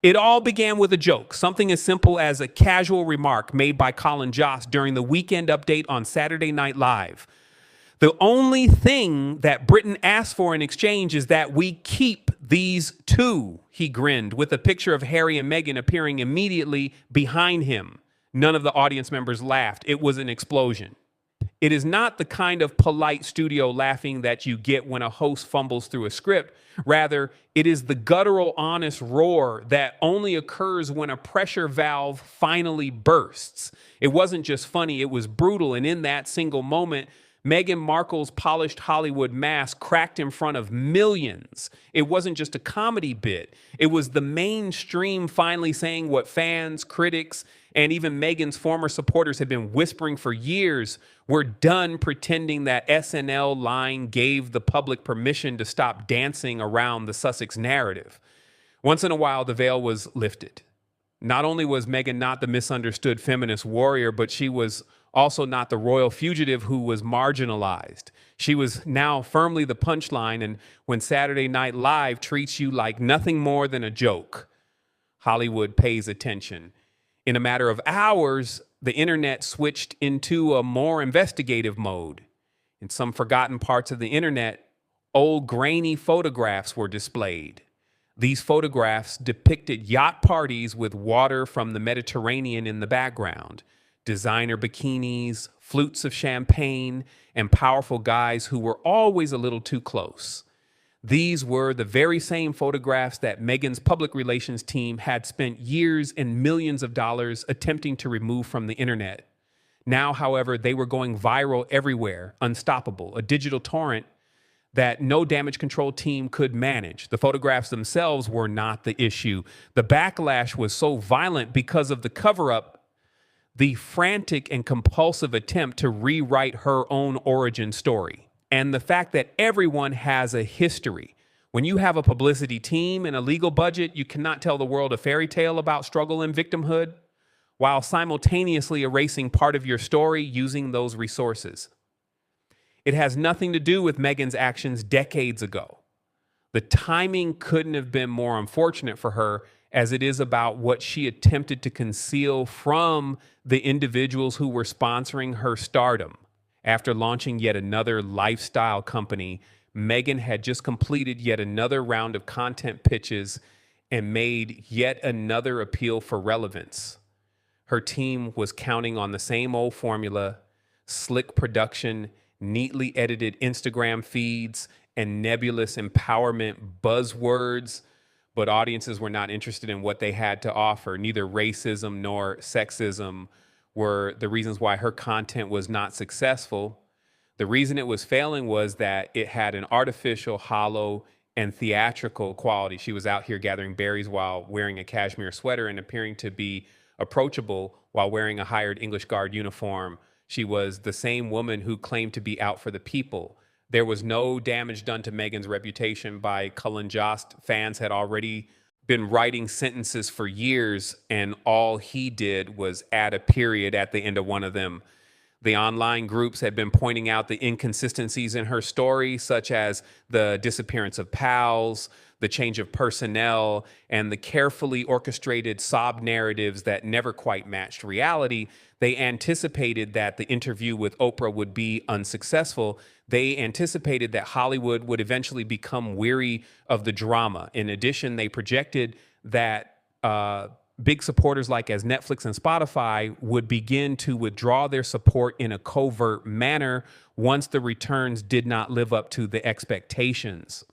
It all began with a joke, something as simple as a casual remark made by Colin Jost during the weekend update on Saturday Night Live. The only thing that Britain asked for in exchange is that we keep these two, he grinned, with a picture of Harry and Meghan appearing immediately behind him. None of the audience members laughed. It was an explosion. It is not the kind of polite studio laughing that you get when a host fumbles through a script. Rather, it is the guttural, honest roar that only occurs when a pressure valve finally bursts. It wasn't just funny, it was brutal, and in that single moment, Meghan Markle's polished Hollywood mask cracked in front of millions. It wasn't just a comedy bit. It was the mainstream finally saying what fans, critics, and even Meghan's former supporters had been whispering for years. We're done pretending that SNL line gave the public permission to stop dancing around the Sussex narrative. Once in a while, the veil was lifted. Not only was Meghan not the misunderstood feminist warrior, but she was also not the royal fugitive who was marginalized. She was now firmly the punchline, and when Saturday Night Live treats you like nothing more than a joke, Hollywood pays attention. In a matter of hours, the internet switched into a more investigative mode. In some forgotten parts of the internet, old grainy photographs were displayed. These photographs depicted yacht parties with water from the Mediterranean in the background, designer bikinis, flutes of champagne, and powerful guys who were always a little too close. These were the very same photographs that Meghan's public relations team had spent years and millions of dollars attempting to remove from the internet. Now, however, they were going viral everywhere, unstoppable, a digital torrent that no damage control team could manage. The photographs themselves were not the issue. The backlash was so violent because of the cover-up, the frantic and compulsive attempt to rewrite her own origin story, and the fact that everyone has a history. When you have a publicity team and a legal budget, you cannot tell the world a fairy tale about struggle and victimhood while simultaneously erasing part of your story using those resources. It has nothing to do with Meghan's actions decades ago. The timing couldn't have been more unfortunate for her, as it is about what she attempted to conceal from the individuals who were sponsoring her stardom. After launching yet another lifestyle company, Meghan had just completed yet another round of content pitches and made yet another appeal for relevance. Her team was counting on the same old formula: slick production, neatly edited Instagram feeds, and nebulous empowerment buzzwords, but audiences were not interested in what they had to offer. Neither racism nor sexism were the reasons why her content was not successful. The reason it was failing was that it had an artificial, hollow, and theatrical quality. She was out here gathering berries while wearing a cashmere sweater and appearing to be approachable while wearing a hired English Guard uniform. She was the same woman who claimed to be out for the people. There was no damage done to Meghan's reputation by Colin Jost. Fans had already been writing sentences for years, and all he did was add a period at the end of one of them. The online groups had been pointing out the inconsistencies in her story, such as the disappearance of pals, the change of personnel, and the carefully orchestrated sob narratives that never quite matched reality. They anticipated that the interview with Oprah would be unsuccessful. They anticipated that Hollywood would eventually become weary of the drama. In addition, they projected that big supporters like as Netflix and Spotify would begin to withdraw their support in a covert manner once the returns did not live up to the expectations.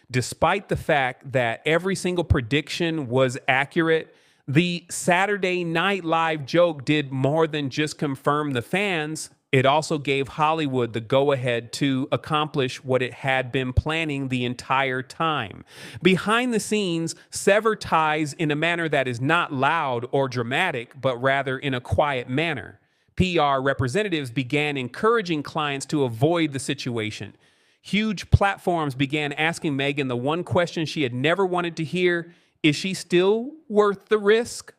Despite the fact that every single prediction was accurate, the Saturday Night Live joke did more than just confirm the fans. It also gave Hollywood the go-ahead to accomplish what it had been planning the entire time. Behind the scenes, sever ties in a manner that is not loud or dramatic, but rather in a quiet manner. PR representatives began encouraging clients to avoid the situation. Huge platforms began asking Meghan the one question she had never wanted to hear: is she still worth the risk?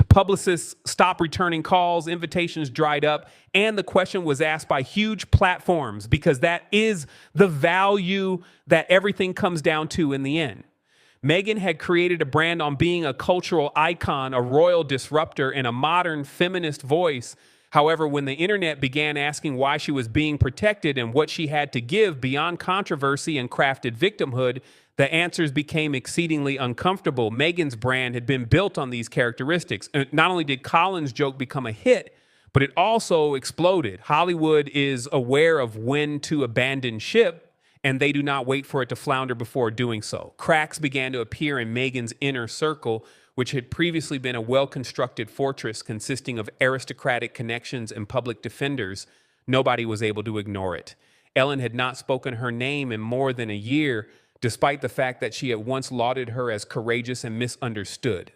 Publicists stopped returning calls, invitations dried up, and the question was asked by huge platforms, because that is the value that everything comes down to in the end. Meghan had created a brand on being a cultural icon, a royal disruptor, and a modern feminist voice. However, when the internet began asking why she was being protected and what she had to give beyond controversy and crafted victimhood, the answers became exceedingly uncomfortable. Meghan's brand had been built on these characteristics. And not only did Colin's joke become a hit, but it also exploded. Hollywood is aware of when to abandon ship, and they do not wait for it to flounder before doing so. Cracks began to appear in Meghan's inner circle, which had previously been a well-constructed fortress consisting of aristocratic connections and public defenders. Nobody was able to ignore it. Ellen had not spoken her name in more than a year, despite the fact that she had once lauded her as courageous and misunderstood.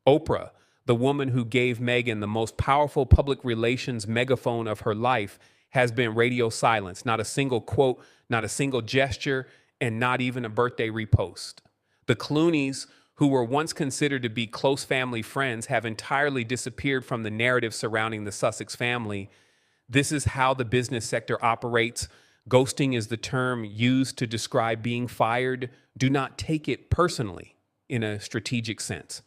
Oprah, the woman who gave Meghan the most powerful public relations megaphone of her life, has been radio silence. Not a single quote, not a single gesture, and not even a birthday repost. The Clooneys, who were once considered to be close family friends, have entirely disappeared from the narrative surrounding the Sussex family. This is how the business sector operates. Ghosting is the term used to describe being fired. Do not take it personally in a strategic sense.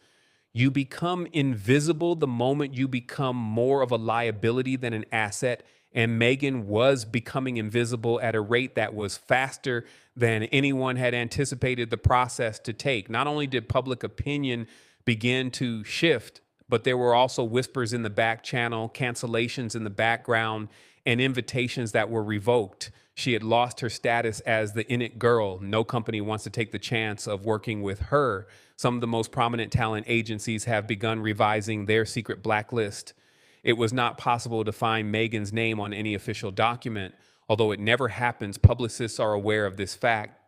You become invisible the moment you become more of a liability than an asset, and Meghan was becoming invisible at a rate that was faster than anyone had anticipated the process to take. Not only did public opinion begin to shift, but there were also whispers in the back channel, cancellations in the background, and invitations that were revoked. She had lost her status as the in it girl. No company wants to take the chance of working with her. Some of the most prominent talent agencies have begun revising their secret blacklist. It was not possible to find Meghan's name on any official document. Although it never happens, publicists are aware of this fact.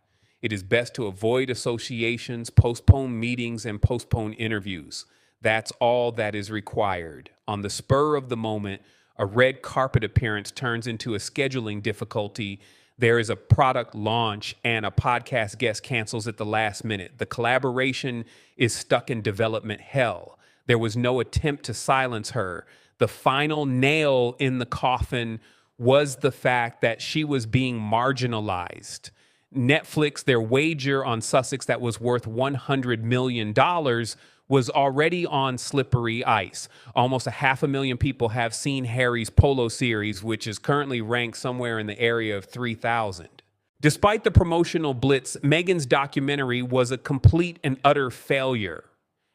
It is best to avoid associations, postpone meetings, and postpone interviews. That's all that is required. On the spur of the moment, a red carpet appearance turns into a scheduling difficulty. There is a product launch and a podcast guest cancels at the last minute. The collaboration is stuck in development hell. There was no attempt to silence her. The final nail in the coffin was the fact that she was being marginalized. Netflix, their wager on Sussex that was worth $100 million, was already on slippery ice. Almost 500,000 people have seen Harry's Polo series, which is currently ranked somewhere in the area of 3,000. Despite the promotional blitz, Meghan's documentary was a complete and utter failure.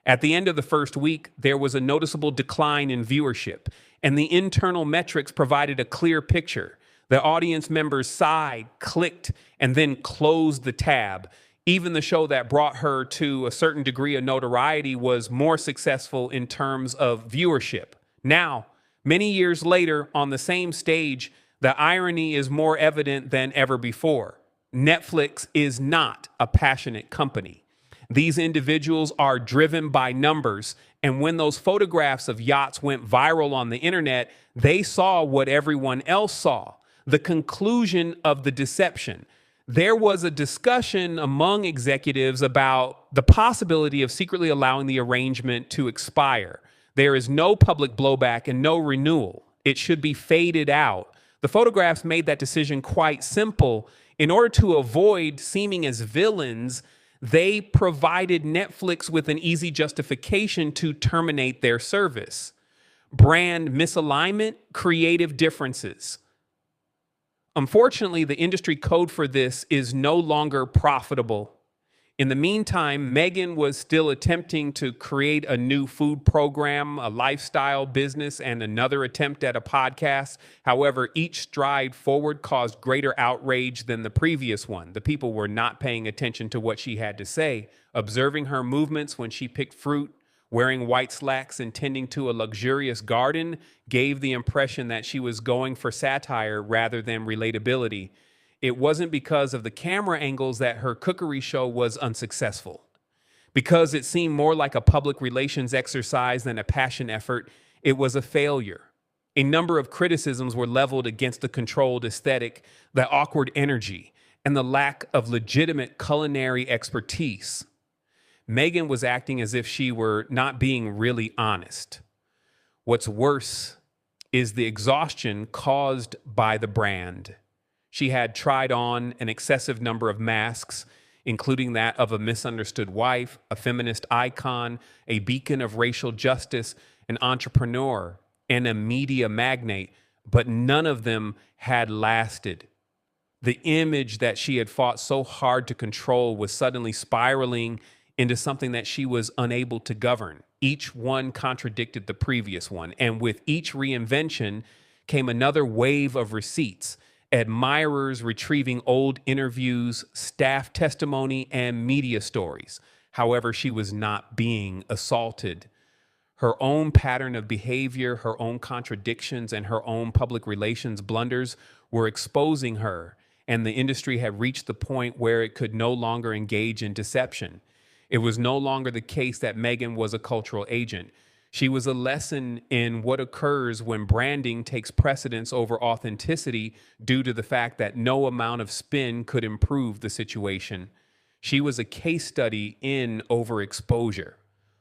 At the end of the first week, there was a noticeable decline in viewership, and the internal metrics provided a clear picture. The audience members sighed, clicked, and then closed the tab. Even the show that brought her to a certain degree of notoriety was more successful in terms of viewership. Now, many years later, on the same stage, the irony is more evident than ever before. Netflix is not a passionate company. These individuals are driven by numbers, and when those photographs of yachts went viral on the internet, they saw what everyone else saw, the conclusion of the deception. There was a discussion among executives about the possibility of secretly allowing the arrangement to expire. There is no public blowback and no renewal. It should be faded out. The photographs made that decision quite simple. In order to avoid seeming as villains, they provided Netflix with an easy justification to terminate their service. Brand misalignment, creative differences. Unfortunately, the industry code for this is no longer profitable. In the meantime, Meghan was still attempting to create a new food program, a lifestyle business, and another attempt at a podcast. However, each stride forward caused greater outrage than the previous one. The people were not paying attention to what she had to say. Observing her movements when she picked fruit, wearing white slacks and tending to a luxurious garden gave the impression that she was going for satire rather than relatability. It wasn't because of the camera angles that her cookery show was unsuccessful. Because it seemed more like a public relations exercise than a passion effort, it was a failure. A number of criticisms were leveled against the controlled aesthetic, the awkward energy, and the lack of legitimate culinary expertise. Meghan was acting as if she were not being really honest. What's worse is the exhaustion caused by the brand. She had tried on an excessive number of masks, including that of a misunderstood wife, a feminist icon, a beacon of racial justice, an entrepreneur, and a media magnate, but none of them had lasted. The image that she had fought so hard to control was suddenly spiraling into something that she was unable to govern. Each one contradicted the previous one, and with each reinvention came another wave of receipts, admirers retrieving old interviews, staff testimony, and media stories. However, she was not being assaulted. Her own pattern of behavior, her own contradictions, and her own public relations blunders were exposing her, and the industry had reached the point where it could no longer engage in deception. It was no longer the case that Meghan was a cultural agent. She was a lesson in what occurs when branding takes precedence over authenticity due to the fact that no amount of spin could improve the situation. She was a case study in overexposure.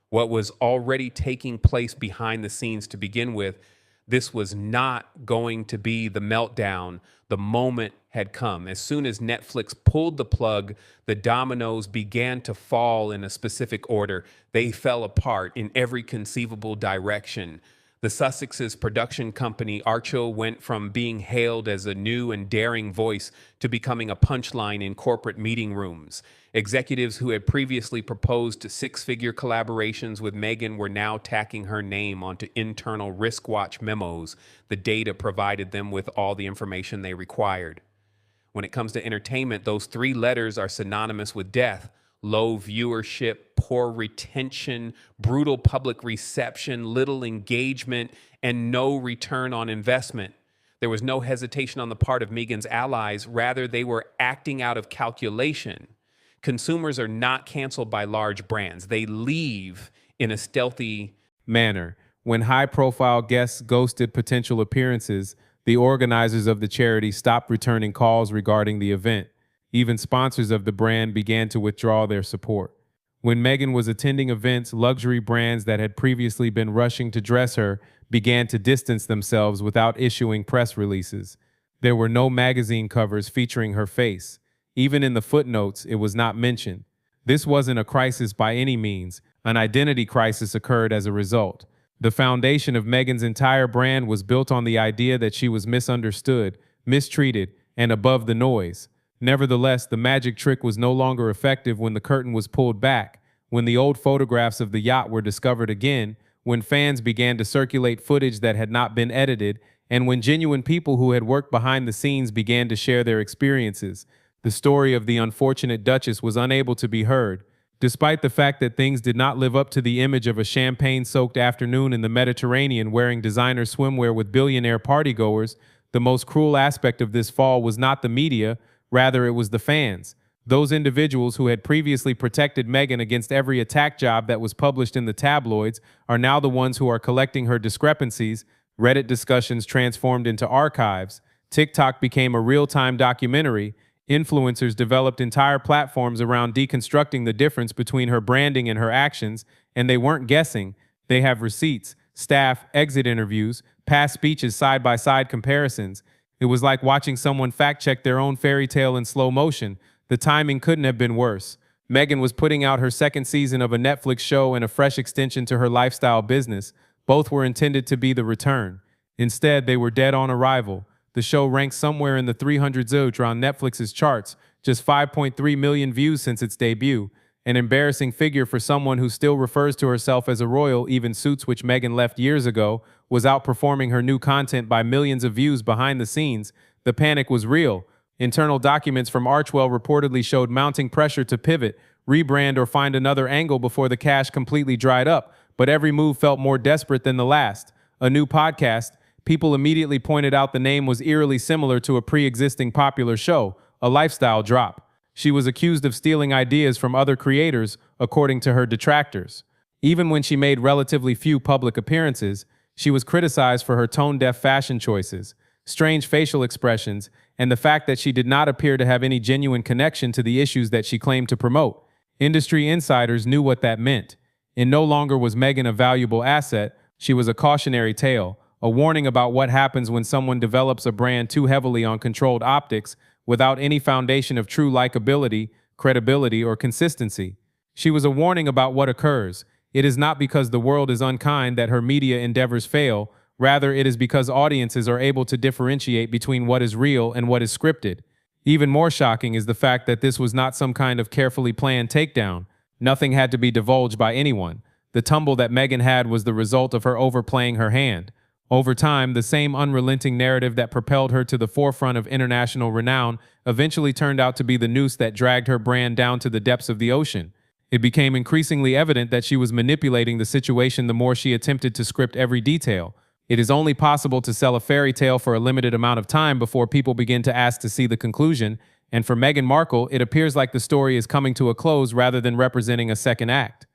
What was already taking place behind the scenes to begin with, this was not going to be the meltdown. The moment had come. As soon as Netflix pulled the plug, the dominoes began to fall in a specific order. They fell apart in every conceivable direction. The Sussex's production company, Archer, went from being hailed as a new and daring voice to becoming a punchline in corporate meeting rooms. Executives who had previously proposed six-figure collaborations with Meghan were now tacking her name onto internal risk watch memos. The data provided them with all the information they required. When it comes to entertainment, those three letters are synonymous with death. Low viewership, poor retention, brutal public reception, little engagement, and no return on investment. There was no hesitation on the part of Meghan's allies. Rather, they were acting out of calculation. Consumers are not canceled by large brands. They leave in a stealthy manner. When high-profile guests ghosted potential appearances, the organizers of the charity stopped returning calls regarding the event. Even sponsors of the brand began to withdraw their support. When Meghan was attending events, luxury brands that had previously been rushing to dress her began to distance themselves without issuing press releases. There were no magazine covers featuring her face. Even in the footnotes, it was not mentioned. This wasn't a crisis by any means. An identity crisis occurred as a result. The foundation of Meghan's entire brand was built on the idea that she was misunderstood, mistreated, and above the noise. Nevertheless, the magic trick was no longer effective when the curtain was pulled back, when the old photographs of the yacht were discovered again, when fans began to circulate footage that had not been edited, and when genuine people who had worked behind the scenes began to share their experiences. The story of the unfortunate Duchess was unable to be heard. Despite the fact that things did not live up to the image of a champagne-soaked afternoon in the Mediterranean wearing designer swimwear with billionaire partygoers, the most cruel aspect of this fall was not the media, rather it was the fans. Those individuals who had previously protected Meghan against every attack job that was published in the tabloids are now the ones who are collecting her discrepancies. Reddit discussions transformed into archives. TikTok became a real-time documentary. Influencers developed entire platforms around deconstructing the difference between her branding and her actions, and they weren't guessing. They have receipts, staff, exit interviews, past speeches, side-by-side comparisons. It was like watching someone fact-check their own fairy tale in slow motion. The timing couldn't have been worse. Meghan was putting out her second season of a Netflix show and a fresh extension to her lifestyle business. Both were intended to be the return. Instead, they were dead on arrival. The show ranks somewhere in the 300s on Netflix's charts, just 5.3 million views since its debut. An embarrassing figure for someone who still refers to herself as a royal. Even Suits, which Meghan left years ago, was outperforming her new content by millions of views behind the scenes. The panic was real. Internal documents from Archwell reportedly showed mounting pressure to pivot, rebrand, or find another angle before the cash completely dried up, but every move felt more desperate than the last. A new podcast. People immediately pointed out the name was eerily similar to a pre-existing popular show, a lifestyle drop. She was accused of stealing ideas from other creators, according to her detractors. Even when she made relatively few public appearances, she was criticized for her tone-deaf fashion choices, strange facial expressions, and the fact that she did not appear to have any genuine connection to the issues that she claimed to promote. Industry insiders knew what that meant. And no longer was Meghan a valuable asset, she was a cautionary tale. A warning about what happens when someone develops a brand too heavily on controlled optics without any foundation of true likability. credibility, or consistency. She was a warning about what occurs. It is not because the world is unkind that her media endeavors fail. Rather, it is because audiences are able to differentiate between what is real and what is scripted. Even more shocking is the fact that this was not some kind of carefully planned takedown. Nothing had to be divulged by anyone. The tumble that Meghan had was the result of her overplaying her hand. Over time, the same unrelenting narrative that propelled her to the forefront of international renown eventually turned out to be the noose that dragged her brand down to the depths of the ocean. It became increasingly evident that she was manipulating the situation the more she attempted to script every detail. It is only possible to sell a fairy tale for a limited amount of time before people begin to ask to see the conclusion, and for Meghan Markle, it appears like the story is coming to a close rather than representing a second act.